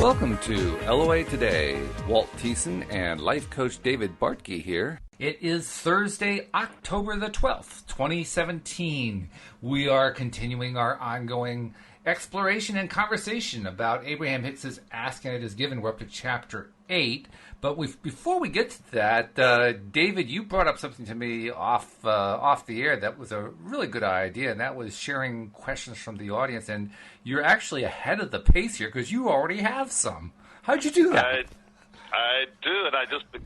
Welcome to LOA Today. Walt Thiessen and life coach David Bartke here. It is Thursday, October the 12th, 2017. We are continuing our ongoing exploration and conversation about Abraham-Hicks' Ask and It Is Given. We're up to Chapter 8. But before we get to that, David, you brought up something to me off the air that was a really good idea, and that was sharing questions from the audience. And you're actually ahead of the pace here because you already have some. How'd you do that? I do,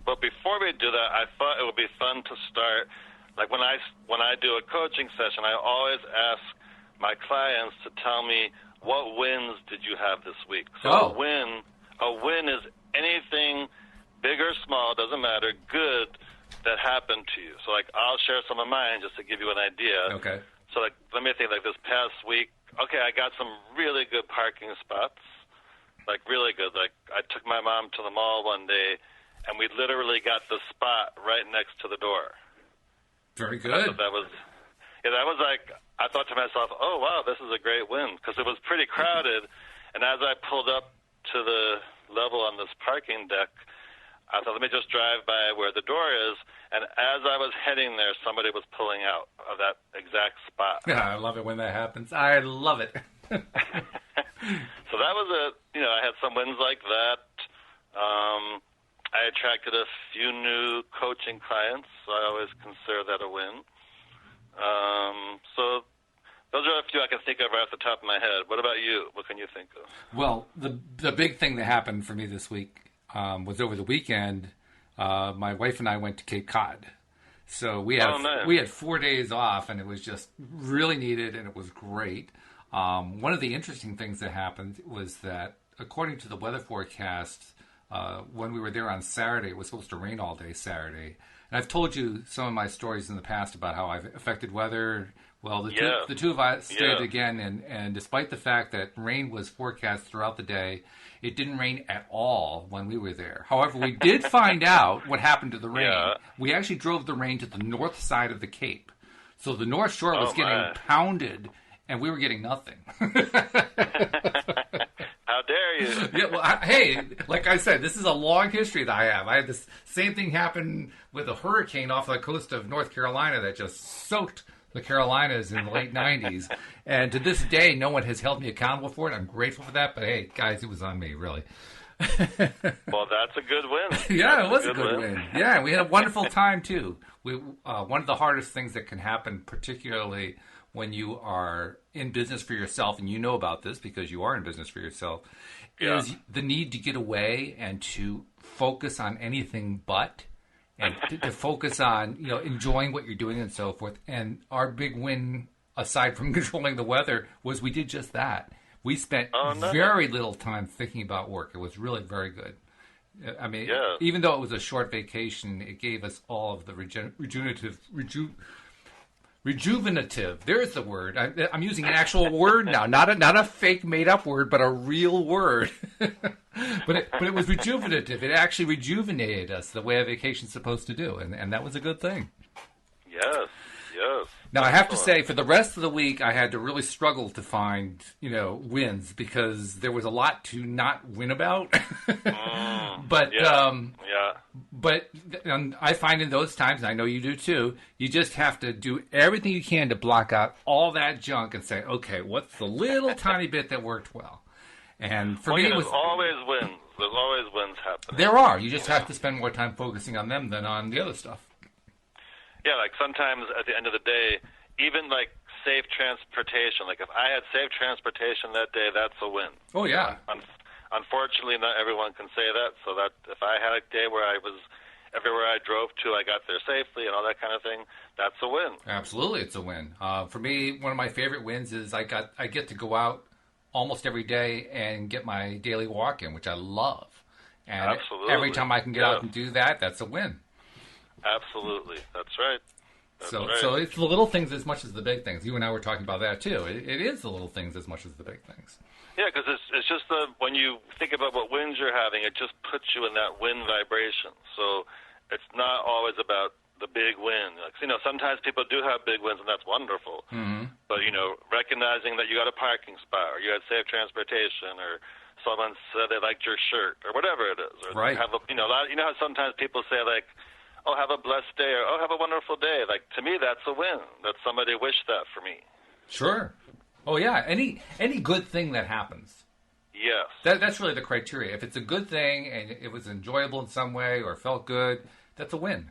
but before we do that, I thought it would be fun to start. Like when I do a coaching session, I always ask my clients to tell me what wins did you have this week. So a win is anything, big or small, doesn't matter, good that happened to you. So, like, I'll share some of mine just to give you an idea. Okay. So, like, let me think, like, this past week, okay, I got some really good parking spots, like, really good. Like, I took my mom to the mall one day, and we literally got the spot right next to the door. Very good. That was like, I thought to myself, oh, wow, this is a great win, because it was pretty crowded, and as I pulled up to the level on this parking deck, I thought, let me just drive by where the door is, and as I was heading there, somebody was pulling out of that exact spot. Yeah, I love it when that happens. I love it. So that was I had some wins like that. I attracted a few new coaching clients, so I always consider that a win. So those are a few I can think of right off the top of my head. What about you? What can you think of? Well, the big thing that happened for me this week was over the weekend. My wife and I went to Cape Cod. So we had 4 days off, and it was just really needed, and it was great. One of the interesting things that happened was that, according to the weather forecast, when we were there on Saturday, it was supposed to rain all day Saturday. And I've told you some of my stories in the past about how I've affected weather. Well, the two of us stayed again, and despite the fact that rain was forecast throughout the day, it didn't rain at all when we were there. However, we did find out what happened to the rain. Yeah. We actually drove the rain to the north side of the Cape. So the North Shore was getting pounded, and we were getting nothing. How dare you? Yeah, well, hey, like I said, this is a long history that I have. I had this same thing happen with a hurricane off the coast of North Carolina that just soaked the Carolinas in the late 90s. And to this day, no one has held me accountable for it. I'm grateful for that. But, hey, guys, it was on me, really. Well, that's a good win. Yeah, it was a good win. Yeah, we had a wonderful time, too. One of the hardest things that can happen, particularly when you are in business for yourself, and you know about this because you are in business for yourself, is the need to get away and to focus on anything but, and to focus on enjoying what you're doing and so forth. And our big win, aside from controlling the weather, was we did just that. We spent very little time thinking about work. It was really very good. I mean, even though it was a short vacation, it gave us all of the rejuvenative. There's the word. I'm using an actual word now, not a fake made-up word, but a real word. but it was rejuvenative. It actually rejuvenated us the way a vacation's supposed to do, and that was a good thing. Yes. Now, I have to say, for the rest of the week, I had to really struggle to find, wins because there was a lot to not win about. But I find in those times, and I know you do too, you just have to do everything you can to block out all that junk and say, okay, what's the little tiny bit that worked well? And for me, it was always wins. There's always wins happening. There are. You just have to spend more time focusing on them than on the other stuff. Yeah, like sometimes at the end of the day, even like safe transportation, like if I had safe transportation that day, that's a win. Oh, yeah. Unfortunately, not everyone can say that, so that if I had a day where I was, everywhere I drove to, I got there safely and all that kind of thing, that's a win. Absolutely, it's a win. For me, one of my favorite wins is I get to go out almost every day and get my daily walk in, which I love. And absolutely. Every time I can get out and do that, that's a win. Absolutely. That's right. So it's the little things as much as the big things. You and I were talking about that, too. It is the little things as much as the big things. Yeah, because it's just when you think about what wins you're having, it just puts you in that win vibration. So it's not always about the big win. Like, sometimes people do have big wins, and that's wonderful. Mm-hmm. But, recognizing that you got a parking spot or you had safe transportation or someone said they liked your shirt or whatever it is. Or right. You know how sometimes people say, like, oh, have a blessed day, or oh, have a wonderful day. Like, to me, that's a win, that somebody wished that for me. Sure. Oh, yeah. Any good thing that happens. Yes. That's really the criteria. If it's a good thing and it was enjoyable in some way or felt good, that's a win.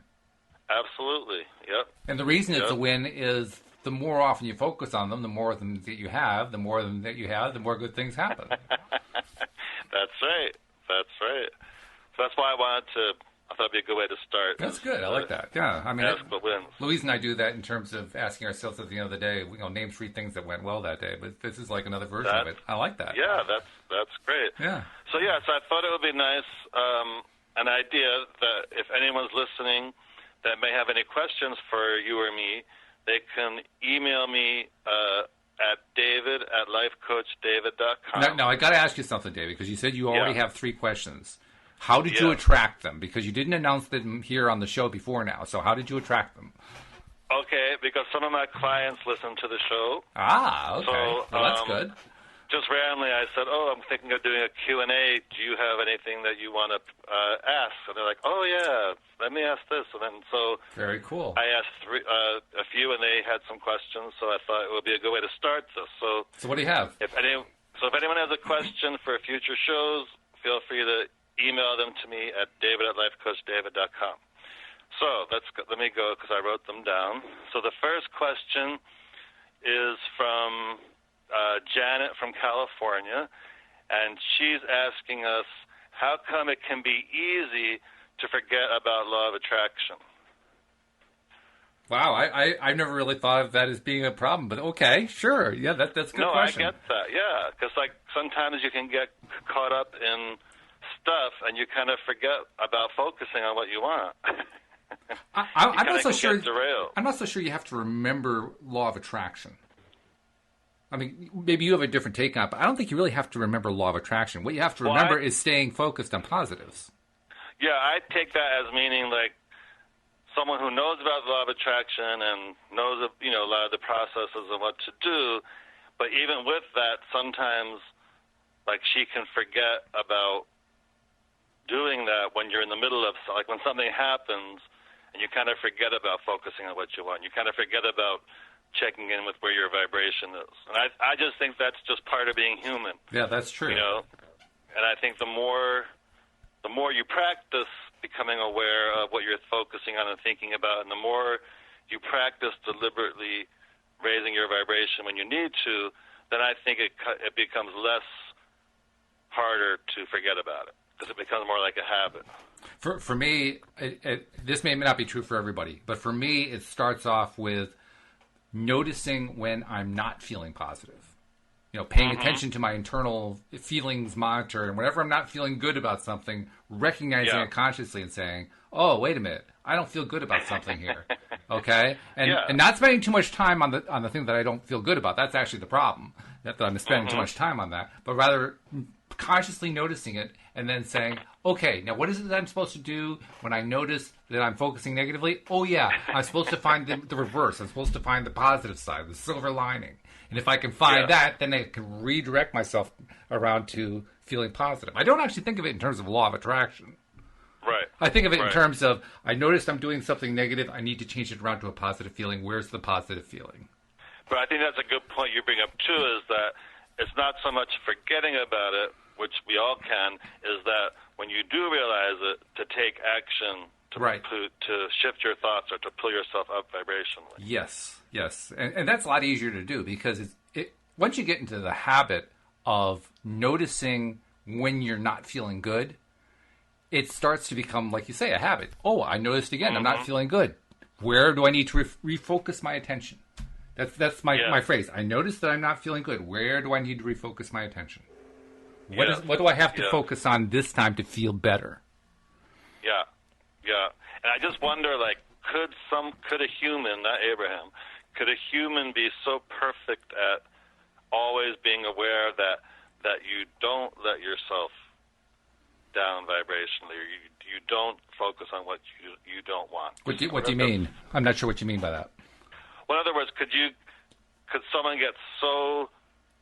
Absolutely. Yep. And the reason it's a win is the more often you focus on them, the more of them that you have, the more of them that you have, the more good things happen. That's right. That's right. So that's why I thought it'd be a good way to start. That's good. I like that. Yeah. I mean, ask what wins. Louise and I do that in terms of asking ourselves at the end of the day, name 3 things that went well that day. But this is like another version of it. I like that. Yeah, that's great. Yeah. So I thought it would be nice, an idea that if anyone's listening that may have any questions for you or me, they can email me at david@lifecoachdavid.com. Now, I got to ask you something, David, because you said you already have 3 questions. How did you attract them? Because you didn't announce them here on the show before now. So how did you attract them? Okay, because some of my clients listen to the show. Ah, okay. So, well, that's good. Just randomly, I said, I'm thinking of doing a Q&A. Do you have anything that you want to ask? And they're like, oh, yeah, let me ask this. And then very cool. I asked a few, and they had some questions, so I thought it would be a good way to start this. So what do you have? If anyone has a question for future shows, feel free to email them to me at david@lifecoachdavid.com. So let me go because I wrote them down. So the first question is from Janet from California, and she's asking us, how come it can be easy to forget about law of attraction? Wow, I never really thought of that as being a problem, but okay, sure. Yeah, that's a good question. No, I get that, yeah, because like sometimes you can get caught up in stuff and you kind of forget about focusing on what you want. I'm not so sure. I'm not so sure you have to remember law of attraction. I mean, maybe you have a different take on it, but I don't think you really have to remember law of attraction. What you have to remember is staying focused on positives. Yeah, I take that as meaning like someone who knows about the law of attraction and knows a lot of the processes and what to do, but even with that, sometimes like she can forget about doing that when you're in the middle of, like when something happens and you kind of forget about focusing on what you want. You kind of forget about checking in with where your vibration is. And I just think that's just part of being human. Yeah, that's true. And I think the more you practice becoming aware of what you're focusing on and thinking about, and the more you practice deliberately raising your vibration when you need to, then I think it becomes less harder to forget about it, because it becomes more like a habit. For me, this may not be true for everybody, but for me, it starts off with noticing when I'm not feeling positive. Paying attention to my internal feelings monitor, and whenever I'm not feeling good about something, recognizing it consciously and saying, oh, wait a minute, I don't feel good about something here. Okay? And not spending too much time on the thing that I don't feel good about. That's actually the problem, that I'm spending too much time on that. But rather consciously noticing it and then saying, okay, now what is it that I'm supposed to do when I notice that I'm focusing negatively? Oh, yeah, I'm supposed to find the reverse. I'm supposed to find the positive side, the silver lining. And if I can find that, then I can redirect myself around to feeling positive. I don't actually think of it in terms of law of attraction. Right. I think of it in terms of, I noticed I'm doing something negative. I need to change it around to a positive feeling. Where's the positive feeling? But I think that's a good point you bring up, too, is that it's not so much forgetting about it, which we all can, is that when you do realize it, to take action to shift your thoughts or to pull yourself up vibrationally. Yes. And that's a lot easier to do, because once you get into the habit of noticing when you're not feeling good, it starts to become, like you say, a habit. Oh, I noticed again, I'm not feeling good. Where do I need to refocus my attention? That's my phrase. I noticed that I'm not feeling good. Where do I need to refocus my attention? What do I have to focus on this time to feel better? Yeah. And I just wonder, like, could a human, not Abraham, could a human be so perfect at always being aware that you don't let yourself down vibrationally, or you don't focus on what you don't want? What do you mean? I'm not sure what you mean by that. Well, in other words, could someone get so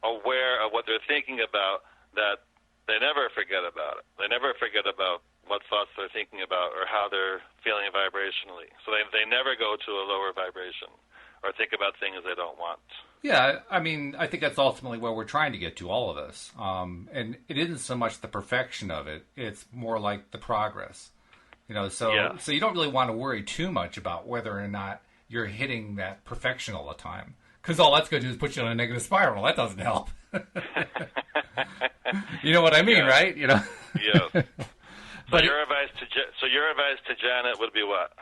aware of what they're thinking about that they never forget about it. They never forget about what thoughts they're thinking about or how they're feeling vibrationally. So they never go to a lower vibration or think about things they don't want. Yeah, I mean, I think that's ultimately where we're trying to get to, all of us. And it isn't so much the perfection of it; it's more like the progress. So you don't really want to worry too much about whether or not you're hitting that perfection all the time, because all that's going to do is put you on a negative spiral. That doesn't help. You know what I mean, right? Yes. So your advice to Janet would be what?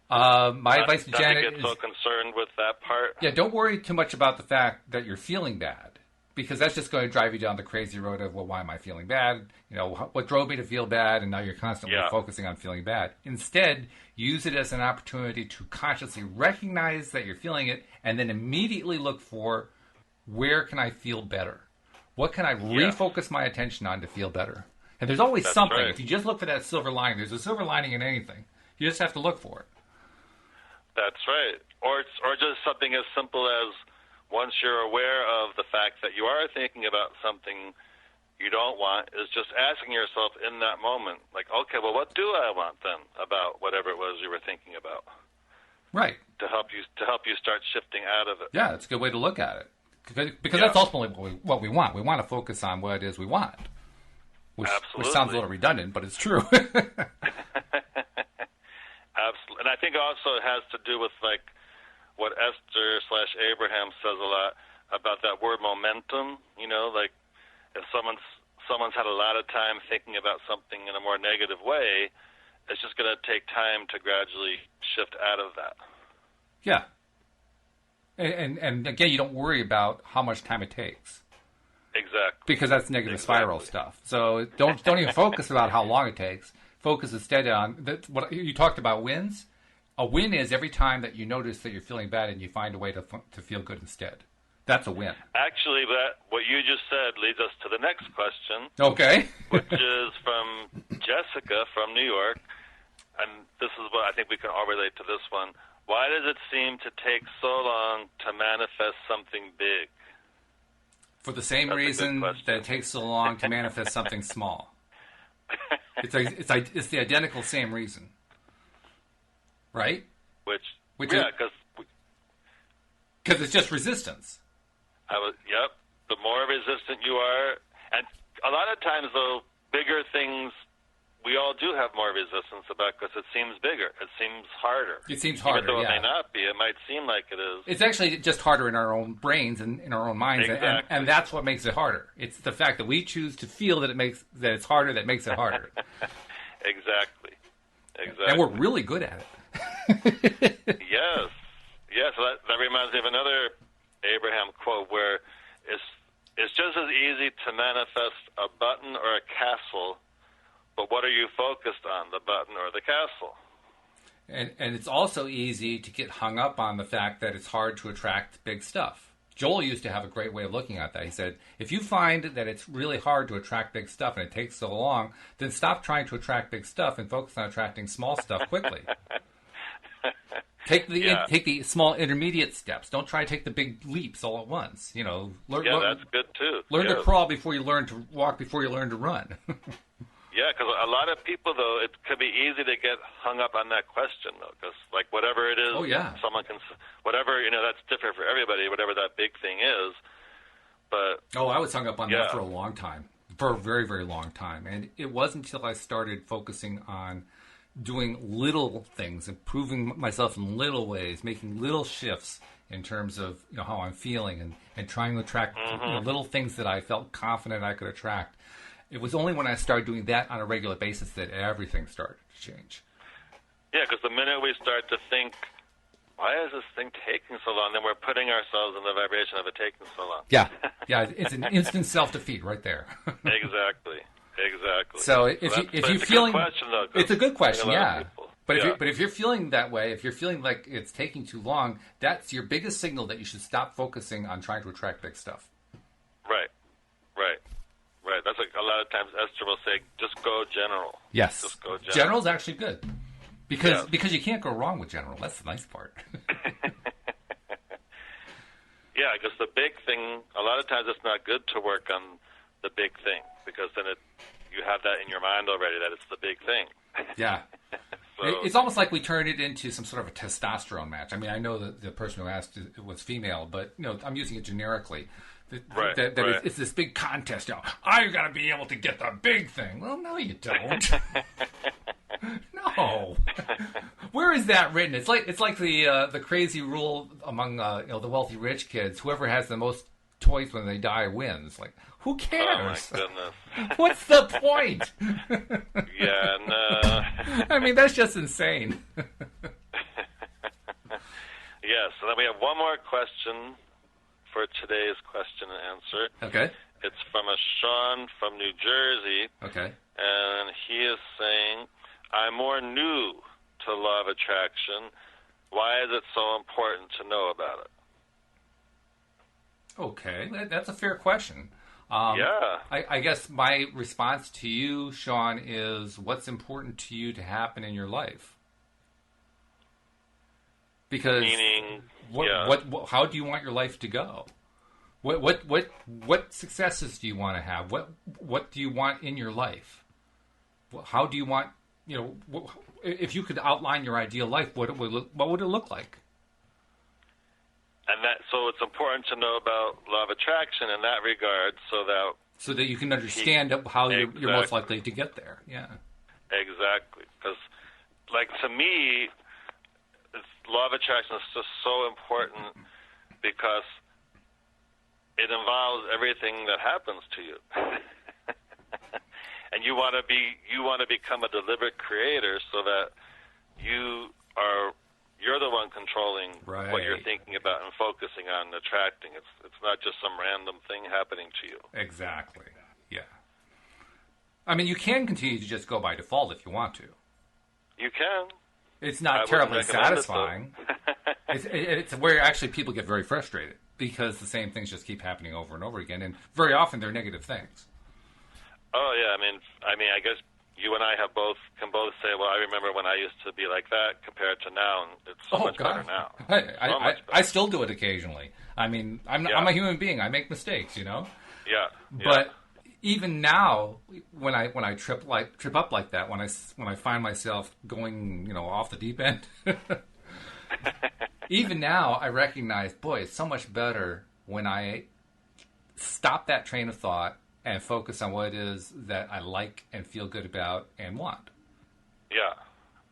My advice to Janet is... Not to get so concerned with that part. Yeah, don't worry too much about the fact that you're feeling bad, because that's just going to drive you down the crazy road of, well, why am I feeling bad? What drove me to feel bad? And now you're constantly focusing on feeling bad. Instead, use it as an opportunity to consciously recognize that you're feeling it and then immediately look for, where can I feel better? What can I refocus my attention on to feel better? And there's always something. Right. If you just look for that silver lining, there's a silver lining in anything. You just have to look for it. That's right. Or just something as simple as, once you're aware of the fact that you are thinking about something you don't want, is just asking yourself in that moment, like, okay, well, what do I want then about whatever it was you were thinking about? Right. To help you start shifting out of it. Yeah, that's a good way to look at it. Because that's ultimately what we want. We want to focus on what it is we want. Which sounds a little redundant, but it's true. Absolutely. And I think also it has to do with, like, what Esther/Abraham says a lot about that word momentum. Like, if someone's had a lot of time thinking about something in a more negative way, it's just going to take time to gradually shift out of that. Yeah. And again, you don't worry about how much time it takes. Exactly. Because that's negative spiral stuff. So don't even focus about how long it takes. Focus instead on what you talked about, wins. A win is every time that you notice that you're feeling bad and you find a way to feel good instead. That's a win. Actually, what you just said leads us to the next question. Okay. Which is from Jessica from New York. And this is what I think we can all relate to this one. Why does it seem to take so long to manifest something big? For the same reason that it takes so long to manifest something small. It's the identical same reason. Right? Which because it's just resistance. Yep. The more resistant you are, and a lot of times, though, bigger things, we all do have more resistance about, because it seems bigger. It seems harder. It seems harder, even though it may not be. It might seem like it is. It's actually just harder in our own brains and in our own minds, exactly. and that's what makes it harder. It's the fact that we choose to feel that it's harder that makes it harder. Exactly. And we're really good at it. Yes. So that reminds me of another Abraham quote where it's just as easy to manifest a button or a castle, but what are you focused on, the button or the castle? And it's also easy to get hung up on the fact that it's hard to attract big stuff. Joel used to have a great way of looking at that. He said, if you find that it's really hard to attract big stuff and it takes so long, then stop trying to attract big stuff and focus on attracting small stuff quickly. Take the small intermediate steps. Don't try to take the big leaps all at once. That's good too. Learn to crawl before you learn to walk, before you learn to run. Yeah, because a lot of people, though, it could be easy to get hung up on that question, though, because, like, whatever it is, someone can, whatever, that's different for everybody, whatever that big thing is. But I was hung up on that for a long time, for a very, very long time. And it wasn't until I started focusing on doing little things, improving myself in little ways, making little shifts in terms of how I'm feeling and trying to attract little things that I felt confident I could attract. It was only when I started doing that on a regular basis that everything started to change. Yeah, because the minute we start to think, why is this thing taking so long, then we're putting ourselves in the vibration of it taking so long. Yeah, it's an instant self-defeat right there. Exactly. So if you're feeling, it's a good question, yeah. But yeah. if you're feeling that way, if you're feeling like it's taking too long, that's your biggest signal that you should stop focusing on trying to attract big stuff. Right. That's like a lot of times Esther will say, just go general. Yes. Just go general. General's actually good. Because you can't go wrong with general. That's the nice part. Yeah, because the big thing, a lot of times it's not good to work on the big thing, because then you have that in your mind already that it's the big thing. Yeah. So, it's almost like we turned it into some sort of a testosterone match. I mean, I know that the person who asked it was female, but I'm using it generically. Right. It's this big contest. I got to be able to get the big thing. Well, no, you don't. No. Where is that written? It's like the crazy rule among the wealthy rich kids. Whoever has the most toys when they die wins. Like, who cares? Oh my goodness. What's the point? Yeah, no. I mean, that's just insane. Yes, and then we have one more question for today's question and answer. Okay. It's from a Sean from New Jersey. Okay. And he is saying, I'm more new to law of attraction. Why is it so important to know about it? Okay, that's a fair question. Yeah. I guess my response to you, Sean, is what's important to you to happen in your life? Because meaning, how do you want your life to go? What successes do you want to have? What do you want in your life? How do you want, if you could outline your ideal life, what would it look like? And so it's important to know about law of attraction in that regard, so that you can understand how you're most likely to get there. Yeah. Exactly. Because, to me, law of attraction is just so important because it involves everything that happens to you. And you want to become a deliberate creator so that you're the one controlling what you're thinking about and focusing on and attracting. It's not just some random thing happening to you. Exactly. Yeah. I mean, you can continue to just go by default if you want to. You can. It's not terribly satisfying. It's where actually people get very frustrated because the same things just keep happening over and over again, and very often they're negative things. Oh yeah, I mean, I guess you and I can both say, well, I remember when I used to be like that compared to now, and it's so much better now. I still do it occasionally. I mean, I'm a human being. I make mistakes, Yeah. But even now, when I trip up like that, when I find myself going, off the deep end, even now I recognize, boy, it's so much better when I stop that train of thought and focus on what it is that I like and feel good about and want. Yeah.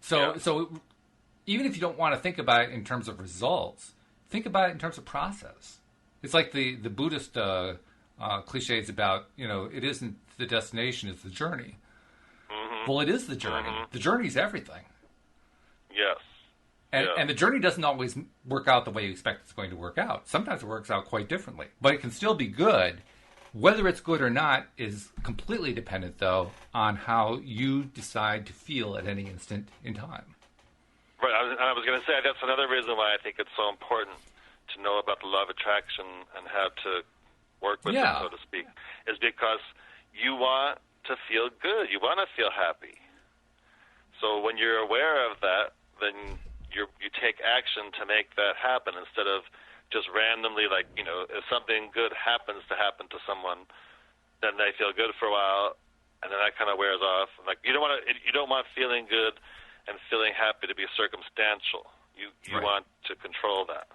So even if you don't want to think about it in terms of results, think about it in terms of process. It's like the Buddhist cliches about, it isn't the destination, it's the journey. Mm-hmm. Well, it is the journey. Mm-hmm. The journey is everything. Yes. And the journey doesn't always work out the way you expect it's going to work out. Sometimes it works out quite differently. But it can still be good. Whether it's good or not is completely dependent, though, on how you decide to feel at any instant in time. Right. I was going to say that's another reason why I think it's so important to know about the law of attraction and how to work with it, so to speak, is because you want to feel good. You want to feel happy. So when you're aware of that, then you take action to make that happen instead of just randomly, if something good happens to happen to someone, then they feel good for a while, and then that kind of wears off. You don't want feeling good and feeling happy to be circumstantial. You want to control that.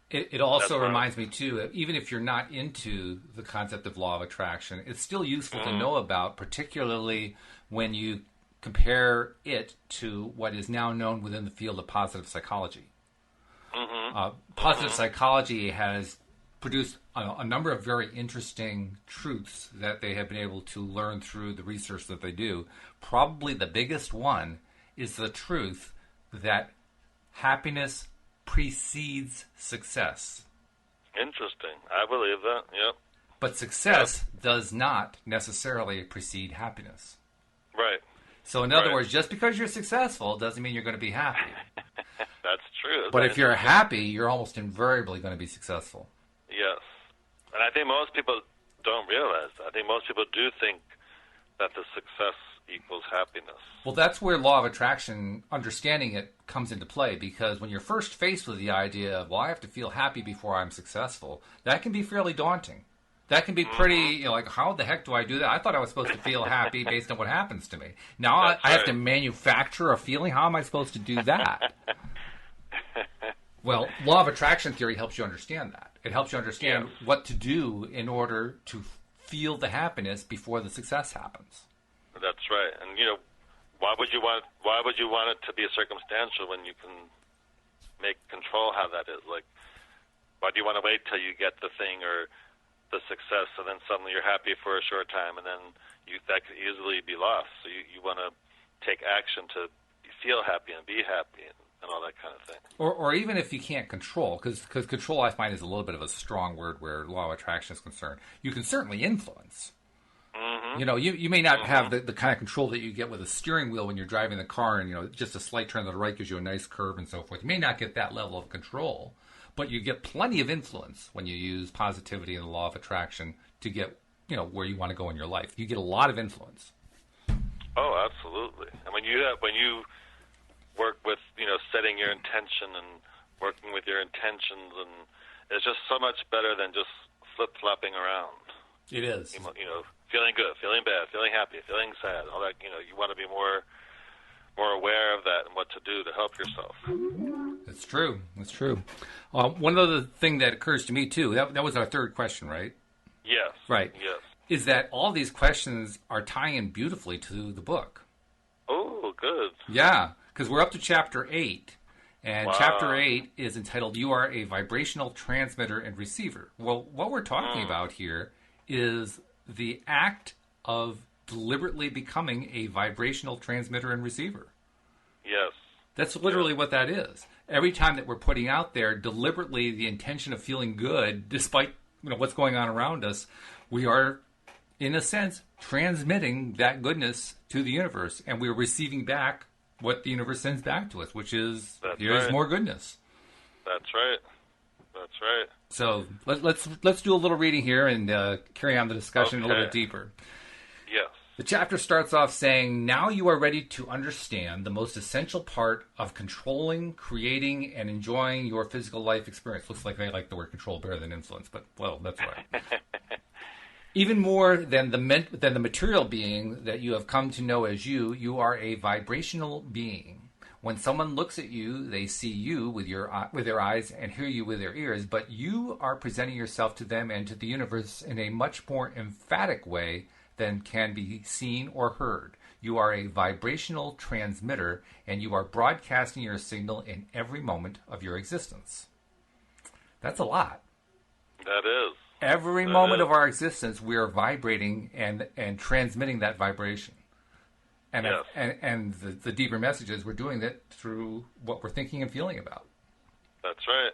It also reminds me too, even if you're not into the concept of law of attraction, it's still useful to know about, particularly when you compare it to what is now known within the field of positive psychology. Positive psychology has produced a number of very interesting truths that they have been able to learn through the research that they do. Probably the biggest one is the truth that happiness precedes success. Interesting. I believe that, yep. But success does not necessarily precede happiness. Right. So in other words, just because you're successful doesn't mean you're going to be happy. That's true. But if you're happy, you're almost invariably going to be successful. Yes. And I think most people don't realize that. I think most people do think that the success equals happiness. Well, that's where law of attraction, understanding it, comes into play, because when you're first faced with the idea of, well, I have to feel happy before I'm successful, that can be fairly daunting. That can be pretty, like, how the heck do I do that? I thought I was supposed to feel happy based on what happens to me. Now I have to manufacture a feeling. How am I supposed to do that? Well, law of attraction theory helps you understand that. It helps you understand what to do in order to feel the happiness before the success happens. That's right. And, why would you want it to be circumstantial when you can make control how that is? Like, why do you want to wait till you get the thing or the success, and then suddenly you're happy for a short time, and then that could easily be lost. So you want to take action to feel happy and be happy and all that kind of thing. Or even if you can't control, because control I find is a little bit of a strong word where law of attraction is concerned. You can certainly influence. Mm-hmm. You may not have the kind of control that you get with a steering wheel when you're driving the car, and just a slight turn to the right gives you a nice curve and so forth. You may not get that level of control, but you get plenty of influence when you use positivity and the law of attraction to get where you want to go in your life. You get a lot of influence. Oh, absolutely. And when you work with setting your intention and working with your intentions, and it's just so much better than just flip-flopping around. It is. Feeling good, feeling bad, feeling happy, feeling sad, all that. You want to be more aware of that and what to do to help yourself. That's true. That's true. One other thing that occurs to me too. That was our third question, right? Yes. Right. Yes. Is that all these questions are tying beautifully to the book? Oh, good. Yeah, because we're up to chapter 8. And Chapter 8 is entitled, You Are a Vibrational Transmitter and Receiver. Well, what we're talking about here is the act of deliberately becoming a vibrational transmitter and receiver. Yes. That's literally what that is. Every time that we're putting out there deliberately the intention of feeling good, despite what's going on around us, we are, in a sense, transmitting that goodness to the universe, and we're receiving back what the universe sends back to us, which is here's more goodness. That's right. That's right. So let's do a little reading here and carry on the discussion a little bit deeper. Yes. The chapter starts off saying, now you are ready to understand the most essential part of controlling, creating, and enjoying your physical life experience. Looks like they like the word control better than influence, but, well, that's right. Even more than the material being that you have come to know as you are a vibrational being. When someone looks at you, they see you with their eyes and hear you with their ears, but you are presenting yourself to them and to the universe in a much more emphatic way than can be seen or heard. You are a vibrational transmitter, and you are broadcasting your signal in every moment of your existence. That's a lot. That is. Every moment of our existence, we are vibrating and transmitting that vibration. And and the deeper message is we're doing it through what we're thinking and feeling about. That's right.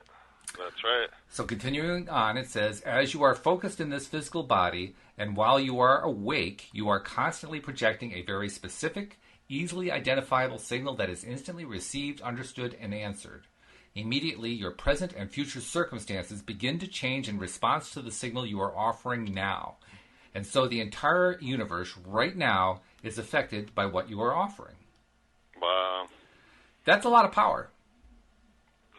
That's right. So continuing on, it says, as you are focused in this physical body, and while you are awake, you are constantly projecting a very specific, easily identifiable signal that is instantly received, understood, and answered. Immediately, your present and future circumstances begin to change in response to the signal you are offering now. And so the entire universe right now is affected by what you are offering. Wow. That's a lot of power.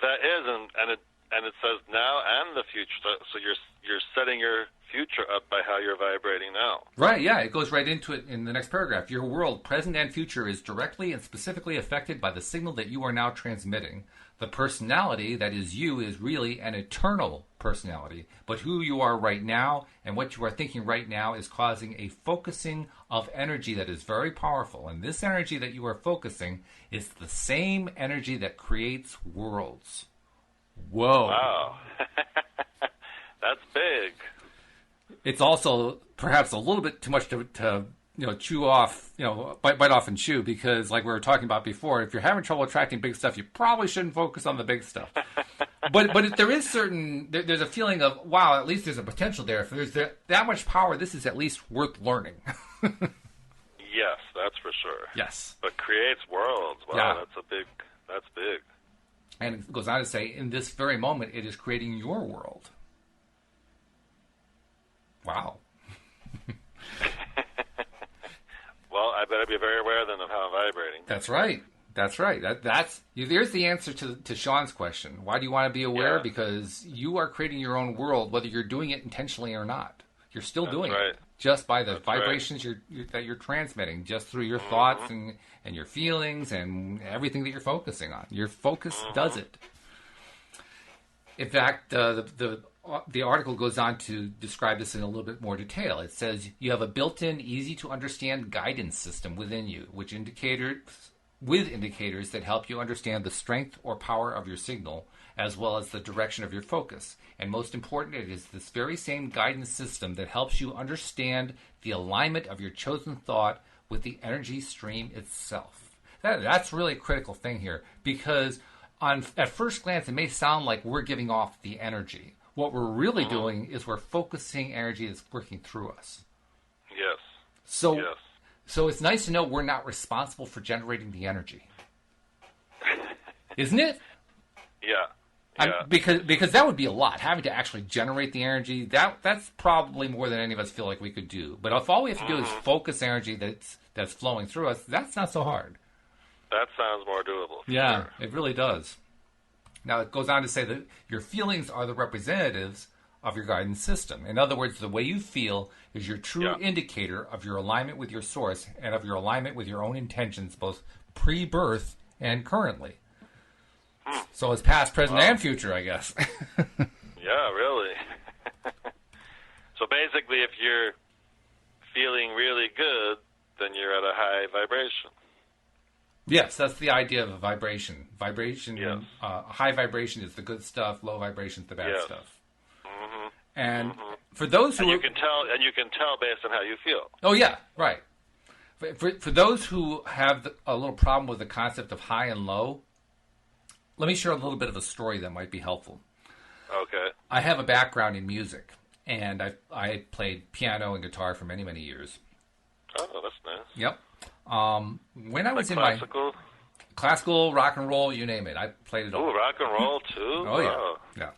That is, and it says now and the future. So you're setting your future up by how you're vibrating now. Right, yeah. It goes right into it in the next paragraph. Your world, present and future, is directly and specifically affected by the signal that you are now transmitting. The personality that is you is really an eternal personality, but who you are right now and what you are thinking right now is causing a focusing of energy that is very powerful. And this energy that you are focusing is the same energy that creates worlds. Whoa. Wow. That's big. It's also perhaps a little bit too much to chew off, bite off and chew, because like we were talking about before, if you're having trouble attracting big stuff, you probably shouldn't focus on the big stuff. But there is there's a feeling of, wow, at least there's a potential there. If there's that much power, this is at least worth learning. Yes, that's for sure. Yes. But creates worlds. Wow, yeah. That's big. And it goes on to say, in this very moment, it is creating your world. Wow. Well, I better be very aware then of how I'm vibrating. That's right. That's right. There's the answer to Sean's question. Why do you want to be aware? Yeah. Because you are creating your own world, whether you're doing it intentionally or not. You're still doing right. it just by the vibrations that you're transmitting, just through your thoughts and your feelings and everything that you're focusing on. Your focus does it. In fact, the article goes on to describe this in a little bit more detail. It says you have a built-in, easy-to-understand guidance system within you, with indicators that help you understand the strength or power of your signal, as well as the direction of your focus. And most important, it is this very same guidance system that helps you understand the alignment of your chosen thought with the energy stream itself. That's really a critical thing here, because at first glance, it may sound like we're giving off the energy. What we're really doing is we're focusing energy that's working through us. Yes. So it's nice to know we're not responsible for generating the energy. Isn't it? Yeah. Because that would be a lot. Having to actually generate the energy, that's probably more than any of us feel like we could do. But if all we have to do is focus energy that's flowing through us, that's not so hard. That sounds more doable. Yeah, sure. It really does. Now, it goes on to say that your feelings are the representatives of your guidance system. In other words, the way you feel is your true indicator of your alignment with your source and of your alignment with your own intentions, both pre-birth and currently. So it's past, present, and future, I guess. Yeah, really. So basically, if you're feeling really good, then you're at a high vibration. Yes, that's the idea of a vibration. High vibration is the good stuff. Low vibration is the bad stuff. Mm-hmm. And for those who you can tell based on how you feel. Oh yeah, right. For those who have a little problem with the concept of high and low, let me share a little bit of a story that might be helpful. Okay. I have a background in music, and I played piano and guitar for many, many years. Oh, that's nice. Yep. When I was in classical? Classical, rock and roll, you name it, I played it all. Oh, rock and roll too? Oh, yeah.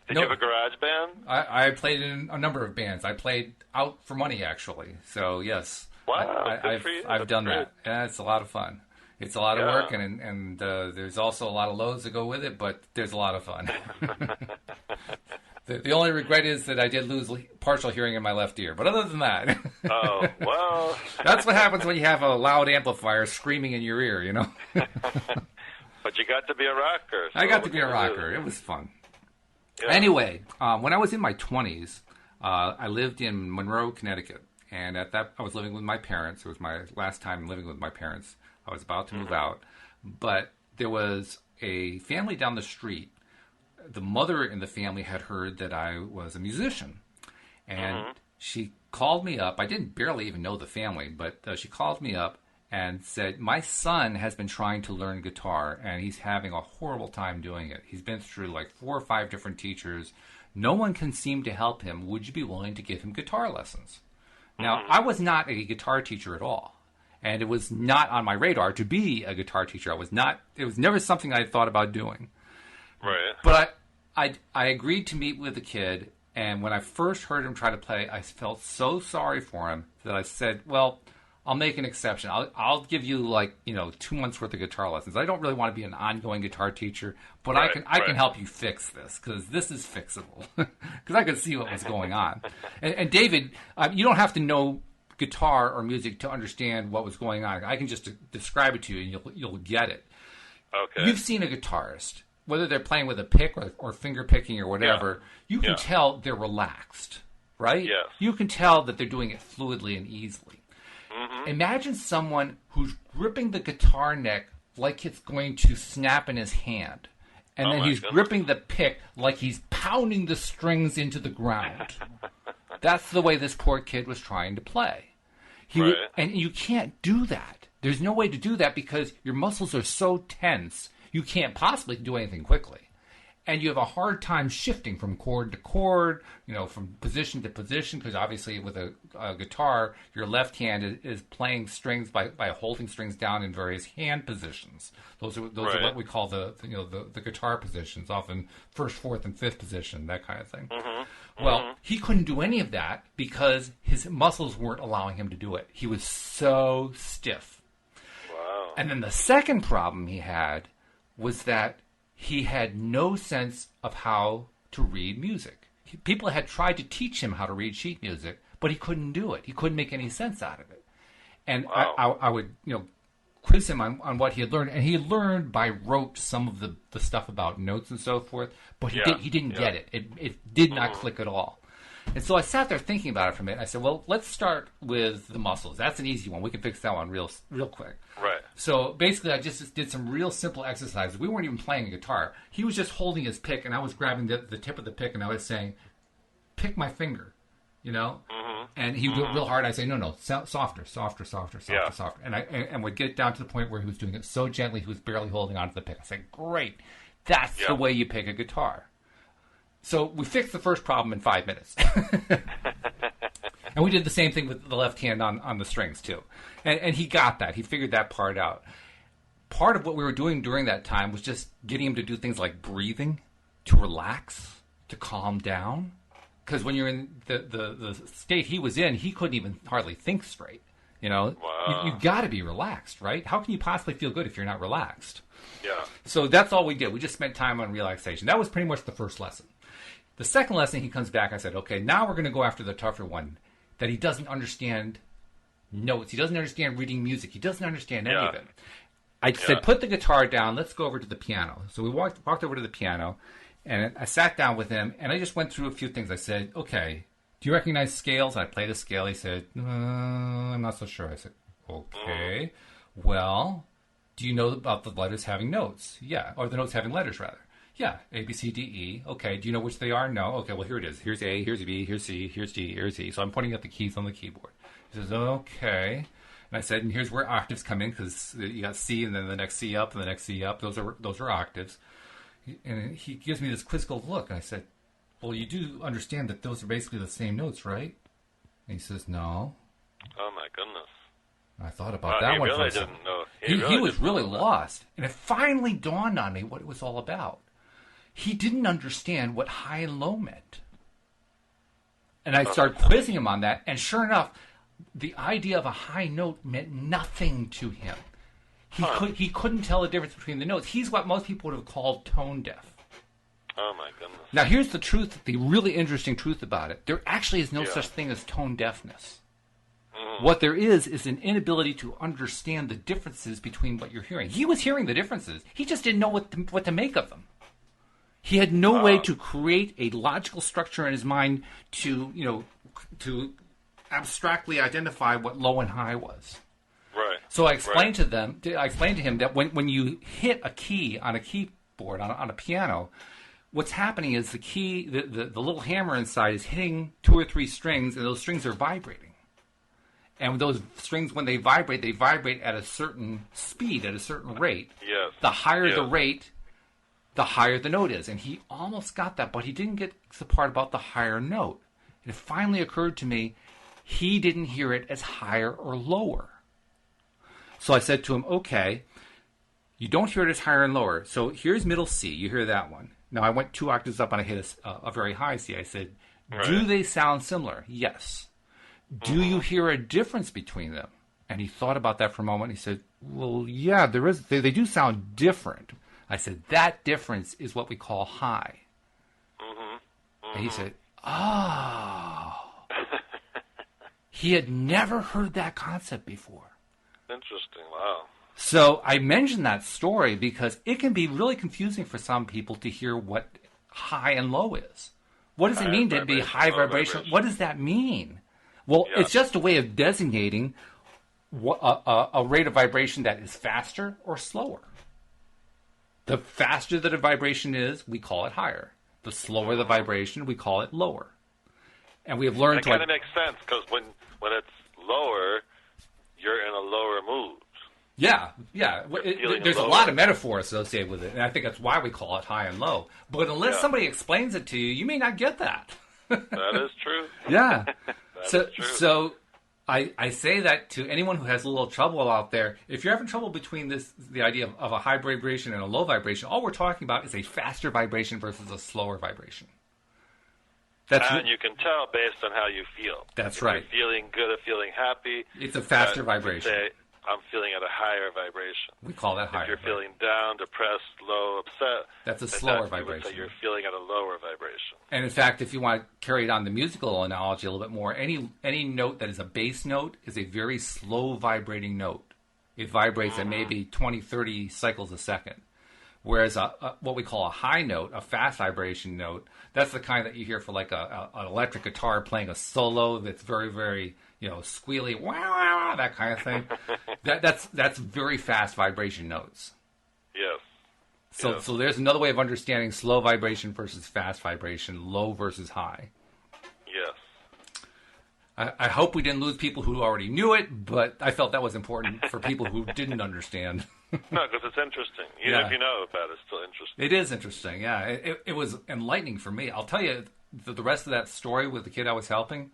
Did you have a garage band? I played in a number of bands. I played out for money, actually. So, yes. Wow, I've done that. Yeah, it's a lot of fun. It's a lot of work, and there's also a lot of lows that go with it, but there's a lot of fun. The only regret is that I did lose partial hearing in my left ear. But other than that... Oh, well... That's what happens when you have a loud amplifier screaming in your ear, you know? But you got to be a rocker. So I got to be a rocker. It was fun. Yeah. Anyway, when I was in my 20s, I lived in Monroe, Connecticut. And at that, I was living with my parents. It was my last time living with my parents. I was about to move out. But there was a family down the street. The mother in the family had heard that I was a musician, and she called me up. I didn't barely even know the family, but she called me up and said, my son has been trying to learn guitar, and he's having a horrible time doing it. He's been through like 4 or 5 different teachers. No one can seem to help him. Would you be willing to give him guitar lessons? Now, I was not a guitar teacher at all, and it was not on my radar to be a guitar teacher. It was never something I thought about doing. Right. But I agreed to meet with the kid, and when I first heard him try to play, I felt so sorry for him that I said, well, I'll make an exception. I'll give you 2 months worth of guitar lessons. I don't really want to be an ongoing guitar teacher, but I can help you fix this, because this is fixable. Because I could see what was going on. And David, you don't have to know guitar or music to understand what was going on. I can just describe it to you, and you'll get it. Okay. You've seen a guitarist, whether they're playing with a pick or finger picking or whatever, you can tell they're relaxed, right? Yes. You can tell that they're doing it fluidly and easily. Mm-hmm. Imagine someone who's gripping the guitar neck like it's going to snap in his hand. And then he's gripping the pick like he's pounding the strings into the ground. That's the way this poor kid was trying to play. And you can't do that. There's no way to do that because your muscles are so tense, you can't possibly do anything quickly. And you have a hard time shifting from chord to chord, from position to position, because obviously with a guitar, your left hand is playing strings by holding strings down in various hand positions. Those are what we call the guitar positions, often first, fourth, and fifth position, that kind of thing. Mm-hmm. Well, he couldn't do any of that because his muscles weren't allowing him to do it. He was so stiff. Wow. And then the second problem he had was that he had no sense of how to read music. people had tried to teach him how to read sheet music, but he couldn't do it. He couldn't make any sense out of it. And wow. I would, quiz him on what he had learned, and he learned by rote some of the stuff about notes and so forth, but he didn't get it. It did not click at all. And so I sat there thinking about it for a minute. I said, well, let's start with the muscles. That's an easy one. We can fix that one real quick. Right. So basically, I just did some real simple exercises. We weren't even playing a guitar. He was just holding his pick, and I was grabbing the tip of the pick, and I was saying, pick my finger, Mm-hmm. And he would do it real hard. I say, no, softer. And would get down to the point where he was doing it so gently he was barely holding onto the pick. I said, great. That's the way you pick a guitar. So we fixed the first problem in 5 minutes. And we did the same thing with the left hand on the strings, too. And he got that. He figured that part out. Part of what we were doing during that time was just getting him to do things like breathing, to relax, to calm down. Because when you're in the state he was in, he couldn't even hardly think straight. Wow. You've got to be relaxed, right? How can you possibly feel good if you're not relaxed? Yeah. So that's all we did. We just spent time on relaxation. That was pretty much the first lesson. The second lesson, he comes back. I said, okay, now we're going to go after the tougher one, that he doesn't understand notes. He doesn't understand reading music. He doesn't understand any of it. I said, put the guitar down. Let's go over to the piano. So we walked over to the piano, and I sat down with him, and I just went through a few things. I said, okay, do you recognize scales? And I played a scale. He said, I'm not so sure. I said, okay, well, do you know about the letters having notes? Yeah, or the notes having letters, rather. Yeah, A, B, C, D, E. Okay, do you know which they are? No. Okay, well, here it is. Here's A, here's B, here's C, here's D, here's E. So I'm pointing at the keys on the keyboard. He says, okay. And I said, and here's where octaves come in, because you got C and then the next C up and the next C up. Those are octaves. And he gives me this quizzical look. And I said, well, you do understand that those are basically the same notes, right? And he says, no. Oh, my goodness. I thought about that one for a second. He was really lost. And it finally dawned on me what it was all about. He didn't understand what high and low meant. And I started quizzing him on that, and sure enough, the idea of a high note meant nothing to him. He couldn't tell the difference between the notes. He's what most people would have called tone deaf. Oh, my goodness. Now, here's the truth, the really interesting truth about it. There actually is no such thing as tone deafness. What there is an inability to understand the differences between what you're hearing. He was hearing the differences. He just didn't know what to make of them. He had no way to create a logical structure in his mind to abstractly identify what low and high was. Right. So I explained to him that when you hit a key on a keyboard on a piano, what's happening is the key, the little hammer inside is hitting 2 or 3 strings, and those strings are vibrating. And those strings, when they vibrate at a certain speed, at a certain rate. Yes. The higher the rate, the higher the note is. And he almost got that, but he didn't get the part about the higher note. And it finally occurred to me, he didn't hear it as higher or lower. So I said to him, okay, you don't hear it as higher and lower. So here's middle C. You hear that one. Now I went 2 octaves up and I hit a very high C. I said, do they sound similar? Yes. Do you hear a difference between them? And he thought about that for a moment. He said, well, yeah, there is. They do sound different. I said, that difference is what we call high. And he said, oh. He had never heard that concept before. Interesting. Wow. So I mentioned that story because it can be really confusing for some people to hear what high and low is. What does it mean to be high vibration? What does that mean? Well, it's just a way of designating a rate of vibration that is faster or slower. The faster that a vibration is, we call it higher. The slower the vibration, we call it lower. And we have learned that kind of makes sense, because when it's lower, you're in a lower mood. Yeah. There's a lot of metaphor associated with it, and I think that's why we call it high and low. But unless somebody explains it to you, you may not get that. That is true. Yeah. So I say that to anyone who has a little trouble out there. If you're having trouble between the idea of a high vibration and a low vibration, all we're talking about is a faster vibration versus a slower vibration. And you can tell based on how you feel. That's right. If you're feeling good or feeling happy. It's a faster vibration. Say, I'm feeling at a higher vibration. We call that higher. If you're feeling down, depressed, low, upset, that's a slower vibration. You're feeling at a lower vibration. And in fact, if you want to carry it on the musical analogy a little bit more, any note that is a bass note is a very slow vibrating note. It vibrates at maybe 20, 30 cycles a second. Whereas what we call a high note, a fast vibration note, that's the kind that you hear for like an electric guitar playing a solo that's very, very, squealy, wow, wow, that kind of thing. That's very fast vibration notes. Yes. So there's another way of understanding slow vibration versus fast vibration, low versus high. Yes. I hope we didn't lose people who already knew it, but I felt that was important for people who didn't understand. No, because it's interesting. Even if you know about it, it's still interesting. It is interesting, yeah. It was enlightening for me. I'll tell you the rest of that story with the kid I was helping.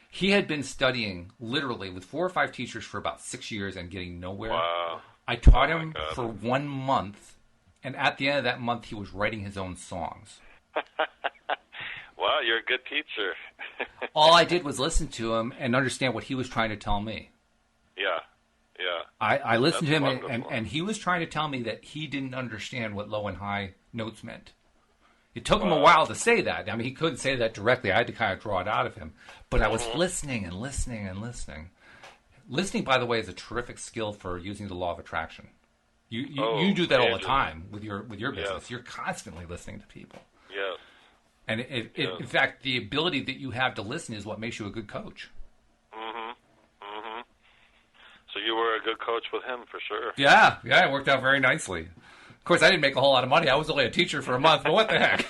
He had been studying literally with 4 or 5 teachers for about 6 years and getting nowhere. Wow. I taught him for 1 month, and at the end of that month, he was writing his own songs. Wow, you're a good teacher. All I did was listen to him and understand what he was trying to tell me. Yeah. I listened to him, and he was trying to tell me that he didn't understand what low and high notes meant. It took him a while to say that. I mean, he couldn't say that directly. I had to kind of draw it out of him. But I was listening and listening and listening. Listening, by the way, is a terrific skill for using the law of attraction. You do that all the time with your business. Yes. You're constantly listening to people. Yes. And in fact, the ability that you have to listen is what makes you a good coach. So you were a good coach with him for sure. Yeah, it worked out very nicely. Of course, I didn't make a whole lot of money. I was only a teacher for a month, but what the heck?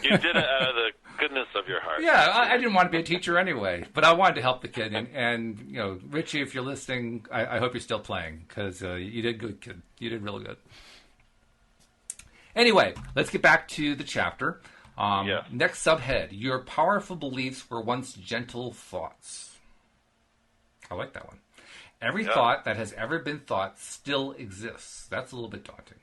You did it out of the goodness of your heart. Yeah, I didn't want to be a teacher anyway, but I wanted to help the kid. And Richie, if you're listening, I hope you're still playing because you did good, kid. You did really good. Anyway, let's get back to the chapter. Next subhead, your powerful beliefs were once gentle thoughts. I like that one. Every thought that has ever been thought still exists. That's a little bit daunting.